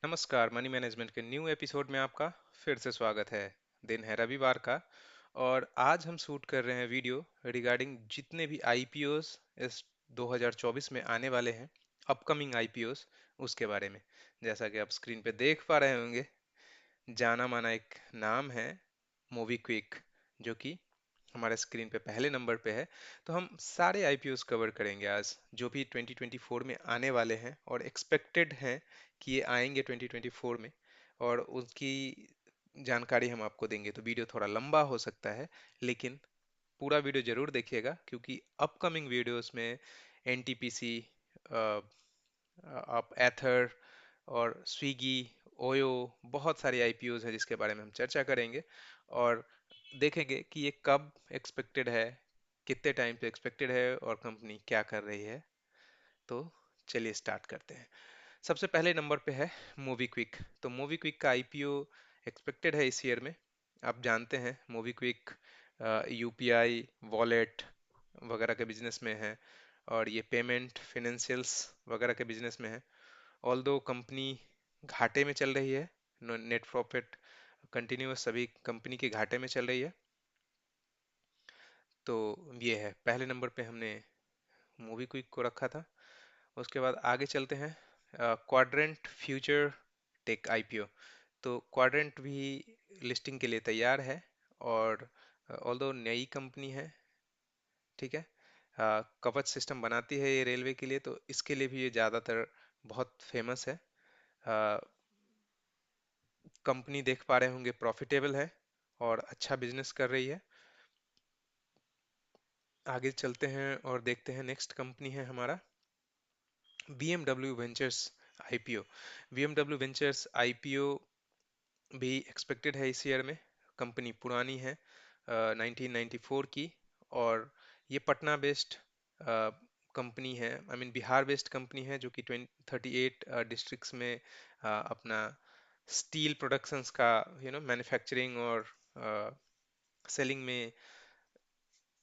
नमस्कार। Money management के new episode में आपका फिर से स्वागत है। दिन है रविवार का और आज हम शूट कर रहे हैं वीडियो रिगार्डिंग जितने भी आईपीओस इस 2024 में आने वाले हैं, अपकमिंग आईपीओस, उसके बारे में। जैसा कि आप स्क्रीन पे देख पा रहे होंगे, जाना माना एक नाम है मोबीक्विक, जो कि हमारे स्क्रीन पे पहले नंबर पे है। तो हम सारे आईपीओस कवर करेंगे आज, जो भी 2024 में आने वाले हैं और एक्सपेक्टेड हैं कि ये आएंगे 2024 में, और उसकी जानकारी हम आपको देंगे। तो वीडियो थोड़ा लंबा हो सकता है, लेकिन पूरा वीडियो जरूर देखिएगा, क्योंकि अपकमिंग वीडियोस में एनटीपीसी, आप एथर और स्विगी, ओयो, बहुत सारे आईपीओस हैं जिसके बारे में हम चर्चा करेंगे और देखेंगे कि ये कब एक्सपेक्टेड है, कितने टाइम पे एक्सपेक्टेड है और कंपनी क्या कर रही है। तो चलिए स्टार्ट करते हैं। सबसे पहले नंबर पे है मोबीक्विक। तो मोबीक्विक का आईपीओ एक्सपेक्टेड है इस ईयर में। आप जानते हैं मोबीक्विक यूपीआई, वॉलेट वगैरह के बिजनेस में है, और ये पेमेंट, फिनेंशियल्स वगैरह के बिजनेस में है। ऑल्दो कंपनी घाटे में चल रही है, नेट प्रॉफिट कंटिन्यूस सभी कंपनी के घाटे में चल रही है। तो ये है, पहले नंबर पे हमने मूवी क्विक को रखा था। उसके बाद आगे चलते हैं, क्वाड्रेंट फ्यूचर टेक आईपीओ। तो क्वाड्रेंट भी लिस्टिंग के लिए तैयार है, और ऑल्दो नई कंपनी है, ठीक है। कवच सिस्टम बनाती है ये रेलवे के लिए, तो इसके लिए भी ये ज़्यादातर बहुत फेमस है। कंपनी देख पा रहे होंगे प्रॉफिटेबल है और अच्छा बिजनेस कर रही है। आगे चलते हैं और देखते हैं, नेक्स्ट कंपनी है हमारा BMW ventures IPO. BMW ventures IPO भी एक्सपेक्टेड है इस ईयर में। कंपनी पुरानी है, 1994 की, और ये पटना बेस्ड कंपनी है, I mean Bihar based company है, जो कि 38 डिस्ट्रिक्ट्स में अपना स्टील प्रोडक्शंस का मैन्युफैक्चरिंग और सेलिंग में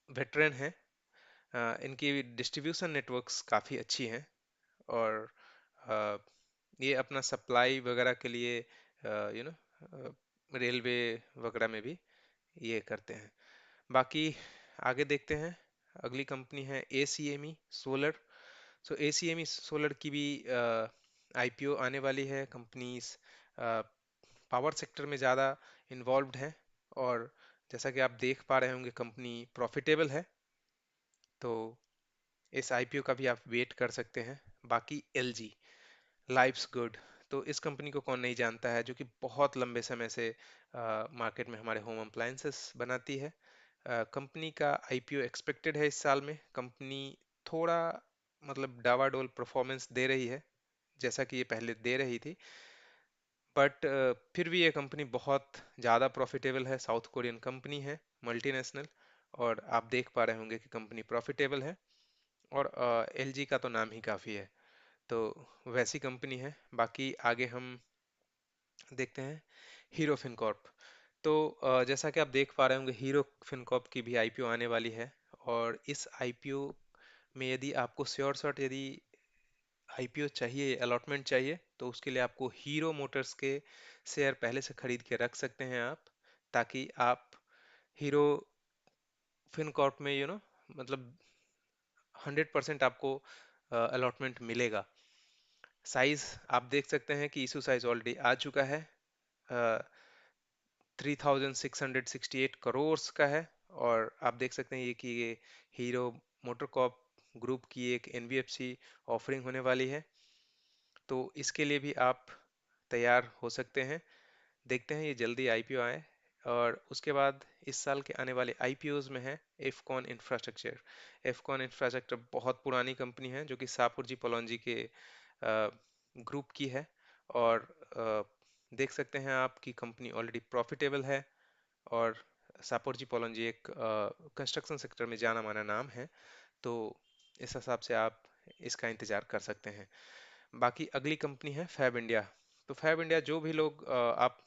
वेटरन है। इनकी डिस्ट्रीब्यूशन नेटवर्क्स काफ़ी अच्छी हैं, और अ, ये अपना सप्लाई वगैरह के लिए यू नो रेलवे वगैरह में भी ये करते हैं। बाकी आगे देखते हैं, अगली कंपनी है ACME सोलर। सो ACME सोलर की भी आईपीओ आने वाली है। कंपनीज पावर सेक्टर में ज़्यादा इन्वॉल्व्ड है, और जैसा कि आप देख पा रहे होंगे कंपनी प्रॉफिटेबल है। तो इस आईपीओ का भी आप वेट कर सकते हैं। बाकी LG लाइफ्स गुड, तो इस कंपनी को कौन नहीं जानता है, जो कि बहुत लंबे समय से मार्केट में हमारे होम अप्लायंसेस बनाती है। कंपनी का आईपीओ एक्सपेक्टेड है इस साल में। कंपनी थोड़ा मतलब डावाडोल परफॉर्मेंस दे रही है, जैसा कि ये पहले दे रही थी, बट फिर भी ये कंपनी बहुत ज़्यादा प्रॉफिटेबल है। साउथ कोरियन कंपनी है, मल्टीनेशनल, और आप देख पा रहे होंगे कि कंपनी प्रॉफिटेबल है, और LG का तो नाम ही काफ़ी है। तो वैसी कंपनी है। बाकी आगे हम देखते हैं हीरो फिनकॉर्प। तो जैसा कि आप देख पा रहे होंगे, हीरो फिनकॉर्प की भी आईपीओ आने वाली है, और इस आईपीओ में यदि आपको श्योर शॉट यदि आईपीओ चाहिए, अलॉटमेंट चाहिए, तो उसके लिए आपको हीरो मोटर्स के शेयर पहले से खरीद के रख सकते हैं आप, ताकि आप हीरो फिनकॉर्प में मतलब 100% आपको अलॉटमेंट मिलेगा। साइज आप देख सकते हैं कि इशू साइज ऑलरेडी आ चुका है, 3668 करोड़ का है। और आप देख सकते हैं ये हीरो मोटरकॉप ग्रुप की एक एनबीएफसी ऑफरिंग होने वाली है, तो इसके लिए भी आप तैयार हो सकते हैं। देखते हैं ये जल्दी आईपीओ आए। और उसके बाद इस साल के आने वाले आईपीओज में है एफकॉन इंफ्रास्ट्रक्चर। एफकॉन इंफ्रास्ट्रक्चर बहुत पुरानी कंपनी है, जो कि सापुर पलोंजी के ग्रुप की है, और देख सकते हैं आप कि कंपनी ऑलरेडी प्रॉफिटेबल है, और सापुर पलोंजी एक कंस्ट्रक्शन सेक्टर में जाना माना नाम है। तो इस हिसाब से आप इसका इंतजार कर सकते हैं। बाकी अगली कंपनी है फैब इंडिया। तो फैब इंडिया, जो भी लोग आप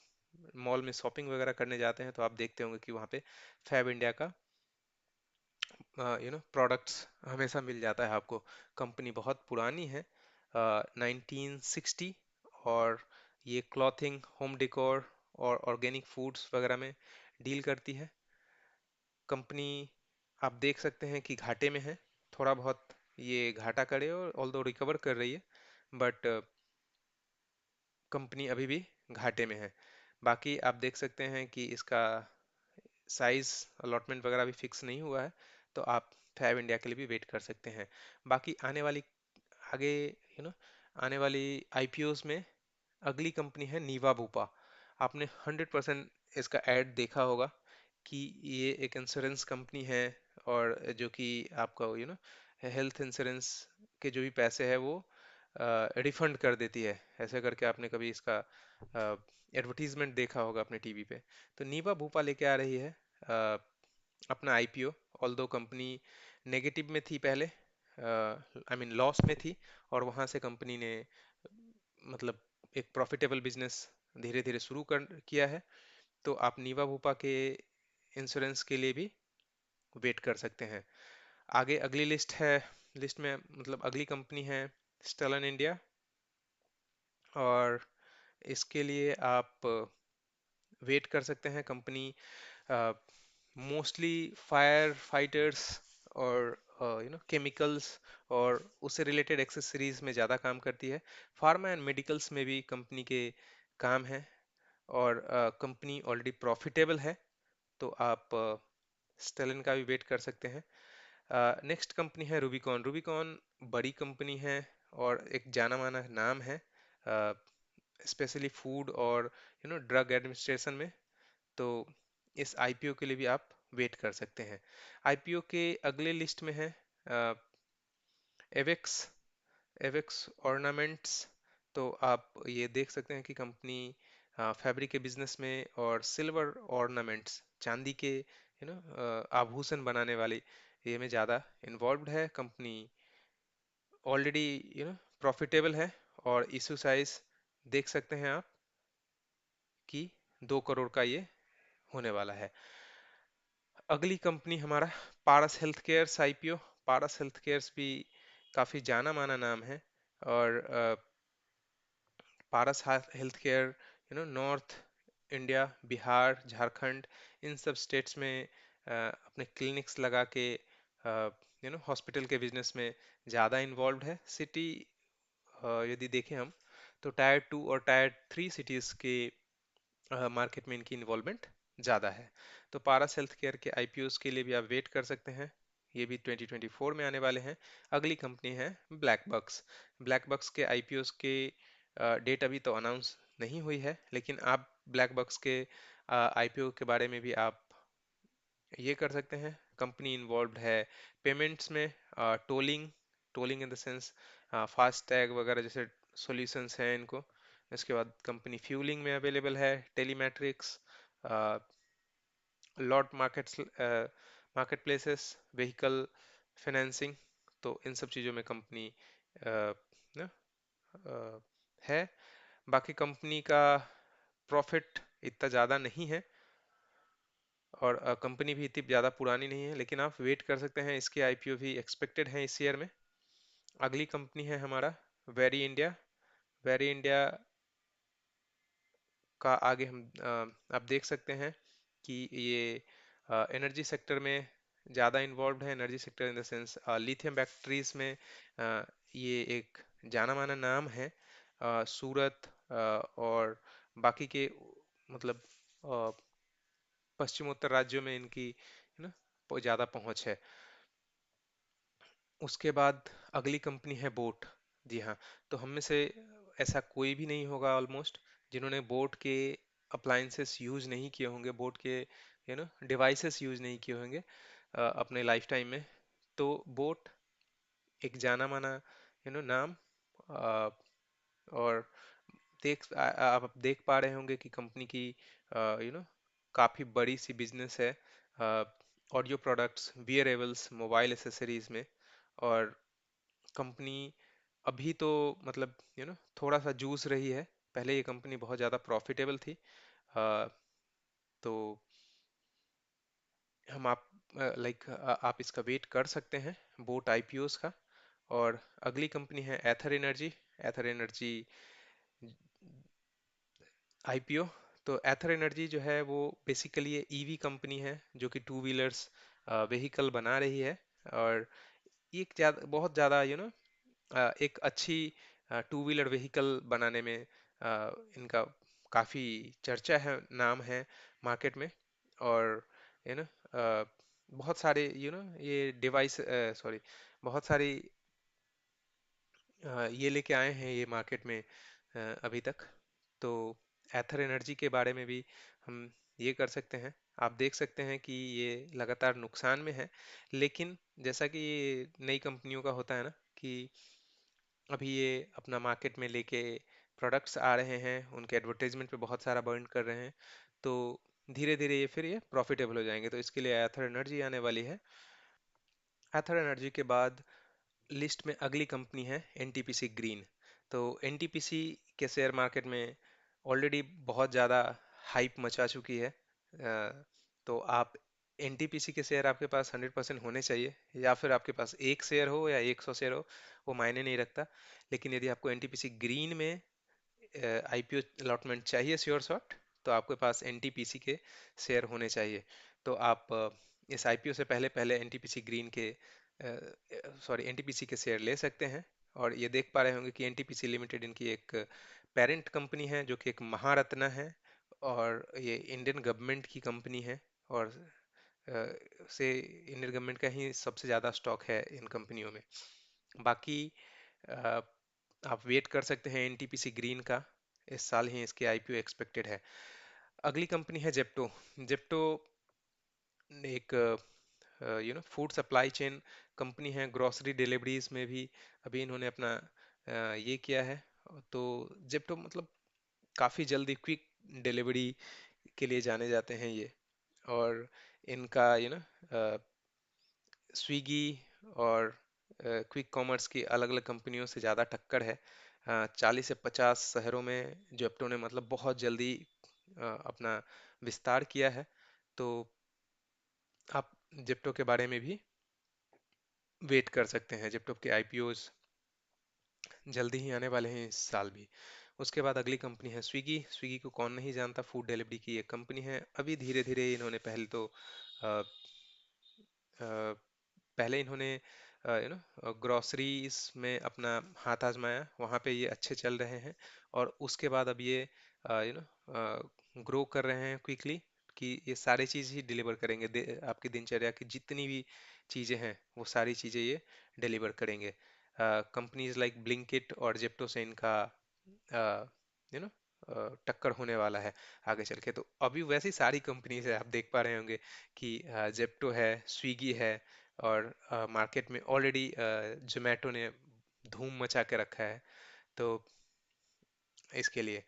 मॉल में शॉपिंग वगैरह करने जाते हैं, तो आप देखते होंगे कि वहाँ पे फैब इंडिया का प्रोडक्ट्स हमेशा मिल जाता है आपको। कंपनी बहुत पुरानी है, 1960, और ये क्लॉथिंग, होम डेकोर और ऑर्गेनिक फूड्स वगैरह में डील करती है। कंपनी आप देख सकते हैं कि घाटे में है, थोड़ा बहुत ये घाटा करे और ऑल्दो रिकवर कर रही है, बट कंपनी अभी भी घाटे में है। बाकी आप देख सकते हैं कि इसका साइज अलॉटमेंट वगैरह भी फिक्स नहीं हुआ है, तो आप फैब इंडिया के लिए भी वेट कर सकते हैं। बाकी आने वाली आगे आने वाली आईपीओस में अगली कंपनी है नीवा भूपा। आपने 100% इसका एड देखा होगा कि ये एक इंश्योरेंस कंपनी है, और जो कि आपका हेल्थ इंश्योरेंस के जो भी पैसे है वो रिफंड कर देती है। ऐसे करके आपने कभी इसका एडवर्टीजमेंट देखा होगा अपने टीवी पे। तो नीवा भूपा लेके आ रही है अ, अपना आईपीओ। ऑल्दो कंपनी नेगेटिव में थी पहले, आई मीन लॉस में थी, और वहां से कंपनी ने मतलब एक प्रॉफिटेबल बिजनेस धीरे धीरे शुरू कर किया है। तो आप नीवा भूपा के इंश्योरेंस के लिए भी वेट कर सकते हैं। आगे अगली लिस्ट है, लिस्ट में मतलब अगली कंपनी है स्टेलन इंडिया, और इसके लिए आप वेट कर सकते हैं। कंपनी मोस्टली फायर फाइटर्स और केमिकल्स और उससे रिलेटेड एक्सेसरीज में ज़्यादा काम करती है। फार्मा एंड मेडिकल्स में भी कंपनी के काम है, और कंपनी ऑलरेडी प्रॉफिटेबल है। तो आप स्टेलिन का भी वेट कर सकते हैं। नेक्स्ट कंपनी है रूबिकॉन। रूबिकॉन बड़ी कंपनी है और एक जाना माना नाम है, स्पेशली फूड और ड्रग एडमिनिस्ट्रेशन में। तो इस आईपीओ के लिए भी आप वेट कर सकते हैं। आईपीओ के अगले लिस्ट में है एवेक्स। एवेक्स ऑर्नामेंट्स। तो आप ये देख सकते हैं कि कंपनी फैब्रिक के बिजनेस में और सिल्वर ऑर्नामेंट्स, चांदी के आभूषण बनाने वाली ये में ज़्यादा इन्वॉल्व्ड है। कंपनी ऑलरेडी प्रॉफिटेबल है, और इशू साइज देख सकते हैं आप कि 2 करोड़ का ये होने वाला है। अगली कंपनी हमारा Paras health cares IPO. Paras health cares भी काफ़ी जाना माना नाम है, और Paras health care north India, Bihar, Jharkhand, इन सब स्टेट्स में अपने क्लिनिक्स लगा के हॉस्पिटल के बिजनेस में ज़्यादा इन्वॉल्व है। सिटी यदि देखें हम, तो टायर 2 और टायर 3 सिटीज़ के मार्केट में इनकी इन्वॉल्वमेंट ज़्यादा है। तो पारस हेल्थ केयर के आईपीओस के लिए भी आप वेट कर सकते हैं, ये भी 2024 में आने वाले हैं। अगली कंपनी है ब्लैक बक्स। ब्लैक बक्स के आईपीओस के डेट अभी तो अनाउंस नहीं हुई है, लेकिन आप ब्लैक बक्स के आईपीओ के बारे में भी आप ये कर सकते हैं। कंपनी इन्वॉल्व्ड है पेमेंट्स में, tolling, tolling in the sense fast tag वगैरह जैसे सॉल्यूशंस हैं इनको। इसके बाद कंपनी फ्यूलिंग में अवेलेबल है, telematics, lot markets, market places, vehicle financing. तो इन सब चीज़ों में कंपनी ना है। बाकी कंपनी का प्रॉफिट इतना ज़्यादा नहीं है, और कंपनी भी इतनी ज़्यादा पुरानी नहीं है, लेकिन आप वेट कर सकते हैं, इसके आईपीओ भी एक्सपेक्टेड है इस ईयर में। अगली कंपनी है हमारा वेरी इंडिया। वेरी इंडिया का आगे हम आप देख सकते हैं कि ये एनर्जी सेक्टर में ज़्यादा इन्वॉल्व है। Energy sector in the sense lithium batteries में ये एक जाना माना नाम है। सूरत और बाकी के मतलब अ, पश्चिमोत्तर राज्यों में इनकी ज़्यादा पहुंच है। उसके बाद अगली कंपनी है बोट। जी हाँ, तो हम में से ऐसा कोई भी नहीं होगा ऑलमोस्ट जिन्होंने बोट के अप्लायंसेस यूज नहीं किए होंगे, बोट के डिवाइसेस यूज नहीं किए होंगे अपने लाइफ टाइम में। तो बोट एक जाना माना नाम, अ, और आप देख पा रहे होंगे कि कंपनी की काफ़ी बड़ी सी बिजनेस है audio products, wearables, mobile accessories में। और कंपनी अभी तो मतलब थोड़ा सा जूझ रही है। पहले ये कंपनी बहुत ज़्यादा प्रॉफिटेबल थी। अ, तो हम आप लाइक आप इसका वेट कर सकते हैं बोट आईपीओस का। और अगली कंपनी है एथर एनर्जी। एथर एनर्जी आईपीओ, तो एथर एनर्जी जो है वो बेसिकली ये ईवी कंपनी है जो कि टू व्हीलर्स व्हीकल बना रही है। और ये एक बहुत ज़्यादा एक अच्छी टू व्हीलर व्हीकल बनाने में इनका काफ़ी चर्चा है, नाम है मार्केट में। और यू नो बहुत सारे ये डिवाइस, सॉरी, बहुत सारी ये लेके आए हैं ये मार्केट में अभी तक। तो एथर एनर्जी के बारे में भी हम ये कर सकते हैं। आप देख सकते हैं कि ये लगातार नुकसान में है, लेकिन जैसा कि ये नई कंपनियों का होता है ना कि अभी ये अपना मार्केट में लेके प्रोडक्ट्स आ रहे हैं, उनके एडवर्टाइजमेंट पे बहुत सारा बर्न कर रहे हैं, तो धीरे धीरे ये फिर ये प्रॉफिटेबल हो जाएंगे। तो इसके लिए एथर एनर्जी आने वाली है। एथर एनर्जी के बाद लिस्ट में अगली कंपनी है एनटीपीसी ग्रीन। तो एनटीपीसी के शेयर मार्केट में ऑलरेडी बहुत ज़्यादा हाइप मचा चुकी है। तो आप एनटीपीसी के शेयर आपके पास 100% होने चाहिए, या फिर आपके पास एक शेयर हो या 100 शेयर हो, वो मायने नहीं रखता। लेकिन यदि आपको एनटीपीसी ग्रीन में आईपीओ अलॉटमेंट चाहिए श्योर शॉट, तो आपके पास एनटीपीसी के शेयर होने चाहिए। तो आप इस आईपीओ से पहले पहले एनटीपीसी ग्रीन के, सॉरी, एनटीपीसी के शेयर ले सकते हैं। और ये देख पा रहे होंगे कि एनटीपीसी लिमिटेड इनकी एक पेरेंट कंपनी है जो कि एक महारत्न है, और ये इंडियन गवर्नमेंट की कंपनी है। और से इंडियन गवर्नमेंट का ही सबसे ज़्यादा स्टॉक है इन कंपनियों में। बाकी अ, आप वेट कर सकते हैं एनटीपीसी ग्रीन का, इस साल ही इसकी आईपीओ एक्सपेक्टेड है। अगली कंपनी है जेप्टो। जेप्टो एक फूड सप्लाई चेन कंपनी है, ग्रोसरी डिलीवरीज में भी अभी इन्होंने अपना ये किया है। तो जेप्टो मतलब काफ़ी जल्दी क्विक डिलीवरी के लिए जाने जाते हैं ये। और इनका स्विगी और क्विक कॉमर्स की अलग अलग कंपनियों से ज़्यादा टक्कर है। 40 से 50 शहरों में जेप्टो ने मतलब बहुत जल्दी अपना विस्तार किया है। तो आप जेप्टो के बारे में भी वेट कर सकते हैं। जेप्टो के आईपीओज जल्दी ही आने वाले हैं इस साल भी। उसके बाद अगली कंपनी है स्विगी। स्विगी को कौन नहीं जानता, फूड डिलीवरी की एक कंपनी है। अभी धीरे धीरे इन्होंने पहले तो अ, अ, पहले इन्होंने ग्रोसरीज में अपना हाथ आजमाया, वहाँ पे ये अच्छे चल रहे हैं। और उसके बाद अब ये ग्रो कर रहे हैं क्विकली, कि ये सारी चीज़ ही डिलीवर करेंगे, आपकी दिनचर्या की जितनी भी चीज़ें हैं वो सारी चीज़ें ये डिलीवर करेंगे। कंपनीज लाइक ब्लिंकिट और जेप्टो से इनका यू नो टक्कर होने वाला है आगे चल के। तो अभी वैसी सारी कंपनीज है, आप देख पा रहे होंगे कि जेप्टो है, स्विगी है, और मार्केट में ऑलरेडी जोमेटो ने धूम मचा के रखा है। तो इसके लिए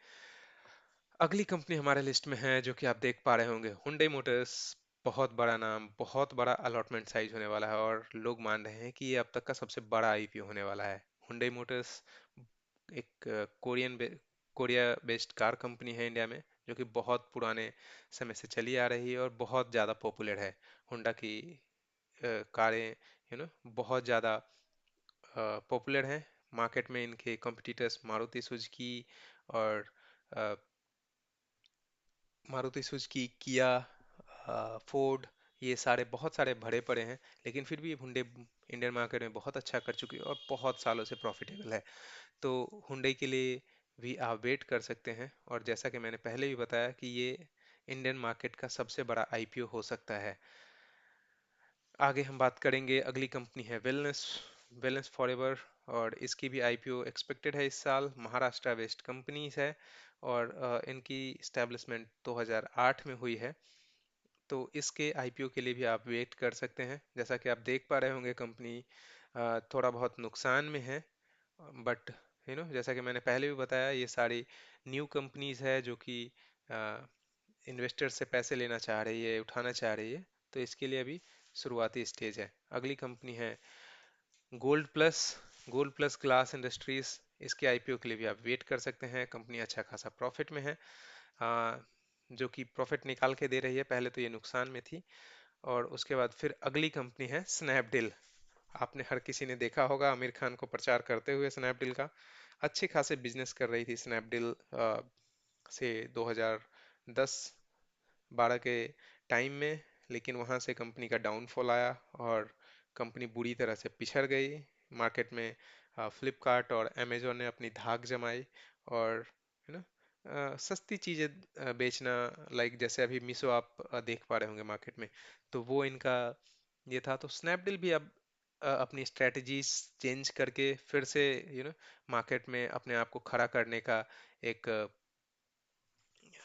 अगली कंपनी हमारे लिस्ट में है जो कि आप देख पा रहे होंगे, हुंडई मोटर्स। बहुत बड़ा नाम, बहुत बड़ा अलॉटमेंट साइज होने वाला है, और लोग मान रहे हैं कि ये अब तक का सबसे बड़ा आईपीओ होने वाला है। हुंडई मोटर्स एक कोरिया बेस्ड कार कंपनी है इंडिया में, जो कि बहुत पुराने समय से चली आ रही है और बहुत ज़्यादा पॉपुलर है। होंडा की कारें बहुत ज़्यादा पॉपुलर हैं मार्केट में। इनके कॉम्पिटिटर्स मारुति सुजुकी और अ, मारुति सुजुकी, किया, फोर्ड, ये सारे बहुत सारे भरे पड़े हैं। लेकिन फिर भी हुंडई इंडियन मार्केट में बहुत अच्छा कर चुकी है और बहुत सालों से प्रॉफिटेबल है। तो हुंडई के लिए भी आप वेट कर सकते हैं। और जैसा कि मैंने पहले भी बताया कि ये इंडियन मार्केट का सबसे बड़ा आईपीओ हो सकता है। आगे हम बात करेंगे, अगली कंपनी है वेलनेस। वेलनेस फॉरएवर, और इसकी भी आईपीओ एक्सपेक्टेड है इस साल। महाराष्ट्र बेस्ड कंपनीज है, और इनकी स्टैब्लिशमेंट 2008 में हुई है। तो इसके आईपीओ के लिए भी आप वेट कर सकते हैं। जैसा कि आप देख पा रहे होंगे, कंपनी थोड़ा बहुत नुकसान में है, बट जैसा कि मैंने पहले भी बताया, ये सारी न्यू कंपनीज है जो कि इन्वेस्टर से पैसे लेना चाह रही है, उठाना चाह रही है। तो इसके लिए अभी शुरुआती स्टेज है। अगली कंपनी है gold plus. Gold plus glass industries, इसके आईपीओ के लिए भी आप वेट कर सकते हैं। कंपनी अच्छा खासा प्रॉफिट में है, आ, जो कि प्रॉफिट निकाल के दे रही है। पहले तो ये नुकसान में थी। और उसके बाद फिर अगली कंपनी है स्नैपडील। आपने हर किसी ने देखा होगा आमिर खान को प्रचार करते हुए स्नैपडील का। अच्छे खासे बिजनेस कर रही थी स्नैपडील से 2010-12 के टाइम में। लेकिन वहाँ से कंपनी का डाउनफॉल आया और कंपनी बुरी तरह से पिछड़ गई मार्केट में। फ्लिपकार्ट और अमेजोन ने अपनी धाक जमाई और यू नो सस्ती चीज़ें बेचना, लाइक जैसे अभी मीशो आप देख पा रहे होंगे मार्केट में, तो वो इनका ये था। तो स्नैपडील भी अब अपनी स्ट्रेटजीज चेंज करके फिर से मार्केट में अपने आप को खड़ा करने का एक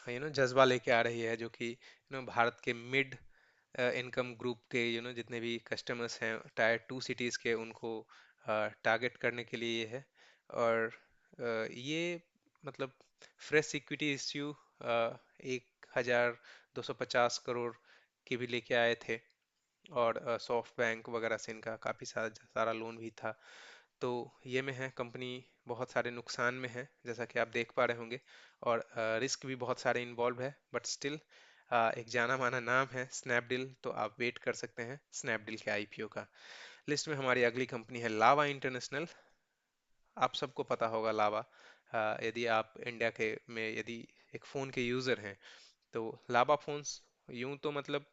जज्बा लेके आ रही है, जो कि भारत के मिड इनकम ग्रुप के जितने भी कस्टमर्स हैं टायर 2 सिटीज़ के, उनको टारगेट करने के लिए ये है। और ये मतलब फ्रेश इक्विटी इश्यू 1,250 करोड़ की भी लेके आए थे। और सॉफ्ट बैंक वगैरह से इनका काफ़ी सारा सारा लोन भी था। तो ये में है कंपनी बहुत सारे नुकसान में है, जैसा कि आप देख पा रहे होंगे। और रिस्क भी बहुत सारे इन्वॉल्व है, बट स्टिल एक जाना माना नाम है स्नैपडील, तो आप वेट कर सकते हैं स्नैपडील के आईपीओ का। लिस्ट में हमारी अगली कंपनी है लावा इंटरनेशनल। आप सबको पता होगा लावा। यदि आप इंडिया के में यदि एक फ़ोन के यूज़र हैं, तो लावा फोन्स यूं तो मतलब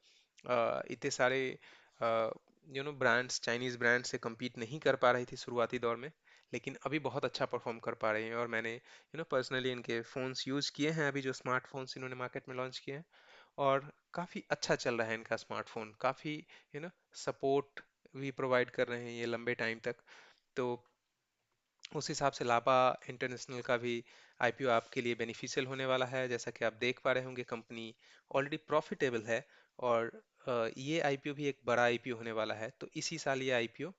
इतने सारे ब्रांड्स, चाइनीज ब्रांड से compete नहीं कर पा रही थी शुरुआती दौर में, लेकिन अभी बहुत अच्छा परफॉर्म कर पा रही हैं। और मैंने पर्सनली इनके फ़ोन्स यूज़ किए हैं, अभी जो स्मार्टफोन्स इन्होंने मार्केट में लॉन्च किए हैं, और काफ़ी अच्छा चल रहा है इनका स्मार्टफोन। काफ़ी सपोर्ट भी प्रोवाइड कर रहे हैं ये लंबे टाइम तक। तो उस हिसाब से लापा इंटरनेशनल का भी आईपीओ आपके लिए बेनिफिशियल होने वाला है। जैसा कि आप देख पा रहे होंगे कंपनी ऑलरेडी प्रॉफिटेबल है। और ये आईपीओ भी एक बड़ा आईपीओ होने वाला है, तो इसी साल ये आईपीओ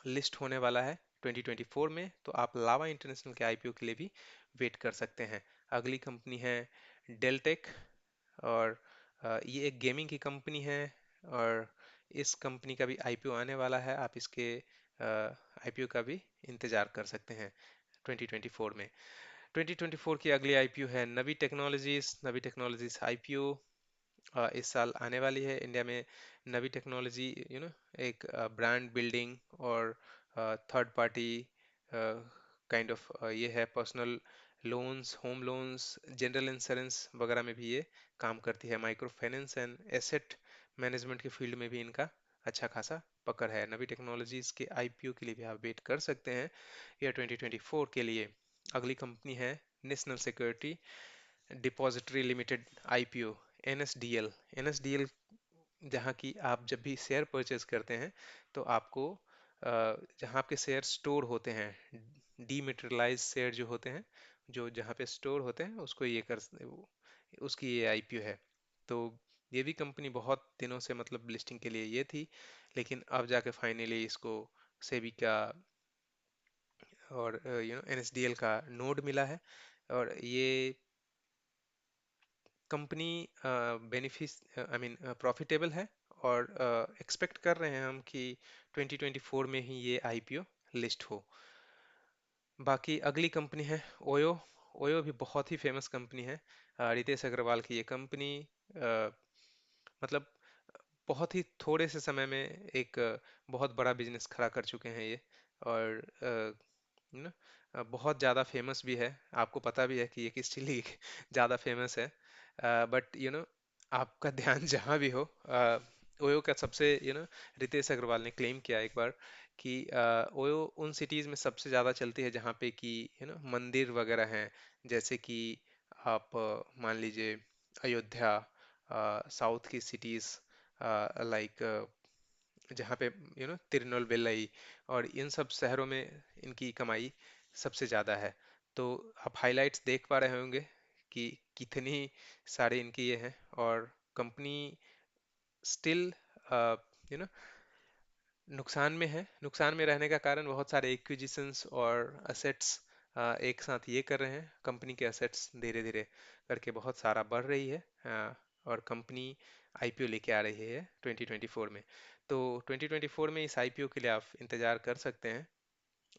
लिस्ट होने वाला है 2024 में। तो आप लावा इंटरनेशनल के आईपीओ के लिए भी वेट कर सकते हैं। अगली कंपनी है डेलटेक। और ये एक गेमिंग की कंपनी है, और इस कंपनी का भी आईपीओ आने वाला है। आप इसके आईपीओ का भी इंतजार कर सकते हैं 2024 में। 2024 की अगली आईपीओ है नवी टेक्नोलॉजीज। नवी टेक्नोलॉजीज आईपीओ इस साल आने वाली है इंडिया में। नवी टेक्नोलॉजी एक ब्रांड बिल्डिंग और थर्ड पार्टी काइंड ऑफ ये है। Personal loans, home loans, general insurance वगैरह में भी ये काम करती है। Micro finance and asset management के फील्ड में भी इनका अच्छा खासा पकड़ है। नवी टेक्नोलॉजीज के आईपीओ के लिए भी आप वेट कर सकते हैं ईयर 2024 के लिए। अगली कंपनी है national security depository limited IPO, NSDL. NSDL जहाँ की आप जब भी शेयर परचेज करते हैं, तो आपको जहाँ आपके शेयर स्टोर होते हैं, डीमेटेरियलाइज शेयर जो होते हैं, जो जहाँ पे स्टोर होते हैं, उसको ये उसकी ये आईपीओ है। तो ये भी कंपनी बहुत दिनों से मतलब लिस्टिंग के लिए ये थी, लेकिन अब जाके फाइनली इसको सेबी का और एनएसडीएल का नोड मिला है। और ये कंपनी बेनिफिस आई मीन प्रॉफिटेबल है। और एक्सपेक्ट कर रहे हैं हम कि 2024 में ही ये आईपीओ लिस्ट हो। बाकी अगली कंपनी है ओयो। ओयो भी बहुत ही फेमस कंपनी है। रितेश अग्रवाल की ये कंपनी मतलब बहुत ही थोड़े से समय में एक बहुत बड़ा बिजनेस खड़ा कर चुके हैं ये। और बहुत ज़्यादा फेमस भी है। आपको पता भी है कि ये किस चीज़ लिए ज़्यादा फेमस है। बट आपका ध्यान जहाँ भी हो, ओयो का सबसे रितेश अग्रवाल ने क्लेम किया एक बार कि ओयो उन सिटीज़ में सबसे ज़्यादा चलती है जहाँ पे कि मंदिर वगैरह हैं। जैसे कि आप मान लीजिए अयोध्या, साउथ की सिटीज़ लाइक जहाँ पे तिरुनेलवेली, और इन सब शहरों में इनकी कमाई सबसे ज़्यादा है। तो आप हाइलाइट्स देख पा रहे होंगे कि कितनी सारे इनकी ये हैं। और कंपनी स्टिल यू नो नुकसान में है। नुकसान में रहने का कारण बहुत सारे एक्विजिशंस और असेट्स एक साथ ये कर रहे हैं। कंपनी के असेट्स धीरे धीरे करके बहुत सारा बढ़ रही है। और कंपनी आईपीओ लेके आ रही है 2024 में। तो 2024 में इस आईपीओ के लिए आप इंतजार कर सकते हैं।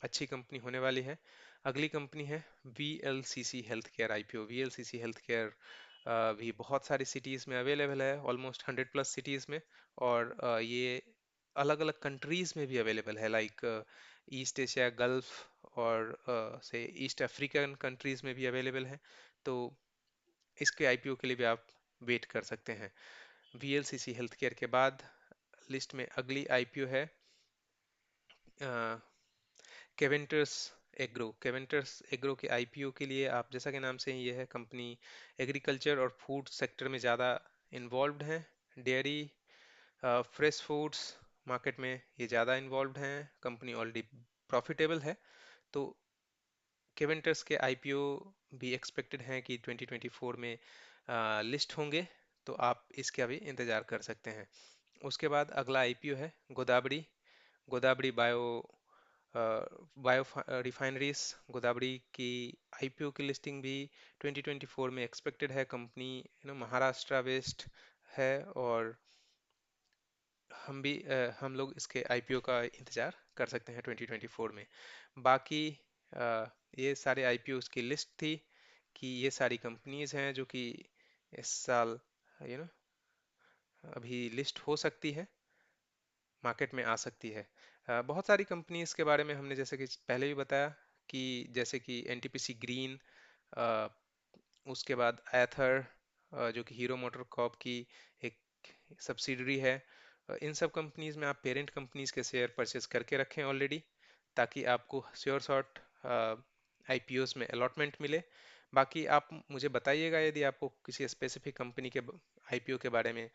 अच्छी कंपनी होने वाली है। अगली कंपनी है VLCC health care IPO. VLCC health care भी बहुत सारी सिटीज़ में अवेलेबल है, ऑलमोस्ट 100+ सिटीज़ में। और ये अलग अलग कंट्रीज़ में भी अवेलेबल है, लाइक ईस्ट एशिया, गल्फ और से ईस्ट अफ्रीकन कंट्रीज में भी अवेलेबल है। तो इसके आईपीओ के लिए भी आप वेट कर सकते हैं। वीएलसीसी हेल्थ केयर के बाद लिस्ट में अगली आईपीओ है केवेंटर्स एग्रो। केवेंटर्स एग्रो के आईपीओ के लिए आप, जैसा कि नाम से ही ये है, कंपनी एग्रीकल्चर और फूड सेक्टर में ज़्यादा इन्वॉल्व्ड है। डेयरी, फ्रेश फूड्स मार्केट में ये ज़्यादा इन्वॉल्व्ड हैं। कंपनी ऑलरेडी प्रॉफिटेबल है। तो केवेंटर्स के आईपीओ भी एक्सपेक्टेड हैं कि 2024 में लिस्ट होंगे। तो आप इसका भी इंतज़ार कर सकते हैं। उसके बाद अगला आईपीओ है गोदावरी। Godavari biorefineries. गोदावरी की आईपीओ की लिस्टिंग भी 2024 में एक्सपेक्टेड है। कंपनी महाराष्ट्र बेस्ड है और हम लोग इसके आईपीओ का इंतजार कर सकते हैं 2024 में। बाकी ये सारे आईपीओ की लिस्ट थी कि ये सारी कंपनीज हैं जो कि इस साल यू नो अभी लिस्ट हो सकती है, मार्केट में आ सकती है। बहुत सारी कंपनीज के बारे में हमने जैसे कि पहले भी बताया कि जैसे कि एनटीपीसी ग्रीन, उसके बाद एथर जो कि हीरो मोटर कॉर्प की एक सब्सिडरी है। इन सब कंपनीज में आप पेरेंट कंपनीज के शेयर परचेज करके रखें ऑलरेडी, ताकि आपको श्योर शॉट आईपीओस में अलॉटमेंट मिले। बाकी आप मुझे बताइएगा यदि आपको किसी स्पेसिफिक कंपनी के आईपीओ के बारे में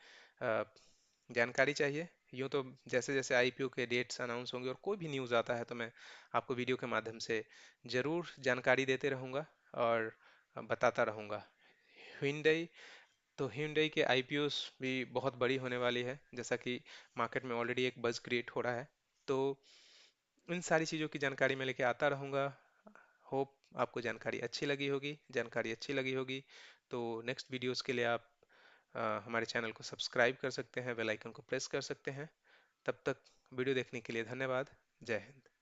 जानकारी चाहिए। यूँ तो जैसे जैसे आईपीओ के डेट्स अनाउंस होंगे और कोई भी न्यूज़ आता है तो मैं आपको वीडियो के माध्यम से ज़रूर जानकारी देते रहूँगा और बताता रहूँगा। Hyundai, तो Hyundai के आईपीओस भी बहुत बड़ी होने वाली है, जैसा कि मार्केट में ऑलरेडी एक बज़ क्रिएट हो रहा है। तो इन सारी चीज़ों की जानकारी मैं लेके आता रहूँगा। होप आपको जानकारी अच्छी लगी होगी। जानकारी अच्छी लगी होगी तो नेक्स्ट वीडियोस के लिए आप हमारे चैनल को सब्सक्राइब कर सकते हैं, बेल आइकन को प्रेस कर सकते हैं। तब तक वीडियो देखने के लिए धन्यवाद। जय हिंद।